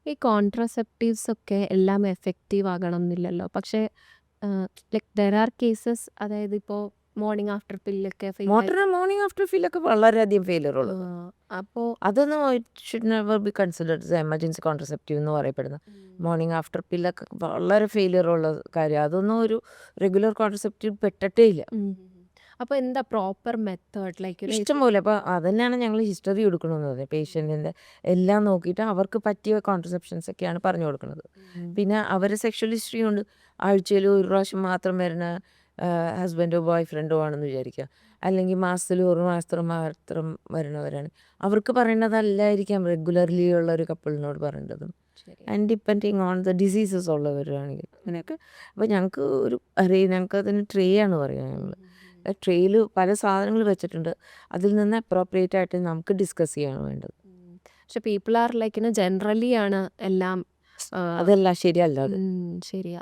ഈ കോൺട്രസെപ്റ്റീവ്സ് ഒക്കെ എല്ലാം എഫക്റ്റീവ് ആകണം എന്നില്ലല്ലോ. പക്ഷേ ലൈക് ദെർ ആർ കേസസ്, അതായത് ഇപ്പോൾ മോർണിംഗ് ആഫ്റ്റർ പില്ലൊക്കെ ഫെയിൽ ആയി. മോർണിംഗ് ആഫ്റ്റർ ഫീലൊക്കെ വളരെയധികം ഫെയിലിയർ ഉള്ളത്. അപ്പോൾ അതൊന്നും should never be considered emergency contraceptive എന്ന് പറയപ്പെടുന്ന മോർണിംഗ് ആഫ്റ്റർ പില്ലൊക്കെ വളരെ ഫെയിലിയർ ഉള്ള കാര്യം. അതൊന്നും ഒരു റെഗുലർ കോൺട്രസെപ്റ്റീവ് പെട്ടിട്ടേ ഇല്ല. അപ്പോൾ എന്താ പ്രോപ്പർ മെത്തേഡ്? ലൈക്ക് ഒരു ഇഷ്ടംപോലെ. അപ്പോൾ അതന്നെയാണ് ഞങ്ങൾ ഹിസ്റ്ററി കൊടുക്കണമെന്ന് പറഞ്ഞത്. പേഷ്യൻറ്റിൻ്റെ എല്ലാം നോക്കിയിട്ട് അവർക്ക് പറ്റിയ കോൺട്രസെപ്ഷൻസ് ഒക്കെയാണ് പറഞ്ഞു കൊടുക്കുന്നത്. പിന്നെ അവരെ സെക്ഷൽ ഹിസ്റ്ററി കൊണ്ട് ആഴ്ചയിൽ ഒരു പ്രാവശ്യം മാത്രം വരുന്ന ഹസ്ബൻഡോ ബോയ് ഫ്രണ്ടോ ആണെന്ന് വിചാരിക്കുക, അല്ലെങ്കിൽ മാസത്തിൽ ഒരു മാസം മാത്രം വരുന്നവരാണ്. അവർക്ക് പറയുന്നതല്ലായിരിക്കാം റെഗുലർലി ഉള്ള ഒരു കപ്പിളിനോട് പറയേണ്ടതും. And depending on the diseases ഉള്ളവരാണെങ്കിൽ അങ്ങനെയൊക്കെ. അപ്പോൾ ഞങ്ങൾക്ക് ഒരു ഞങ്ങൾക്ക് അതിന് ട്രേ ആണ് പറയുക. ഞങ്ങൾ ട്രേയിൽ പല സാധനങ്ങൾ വെച്ചിട്ടുണ്ട്. അതിൽ നിന്ന് അപ്രോപ്രിയേറ്റ് ആയിട്ട് നമുക്ക് ഡിസ്കസ് ചെയ്യാണ് വേണ്ടത്. പക്ഷെ പീപ്പിൾ ആർ ലൈക്ക് ജനറലി ആണ് എല്ലാം അതല്ല ശരിയല്ല അത്. ശരിയാ.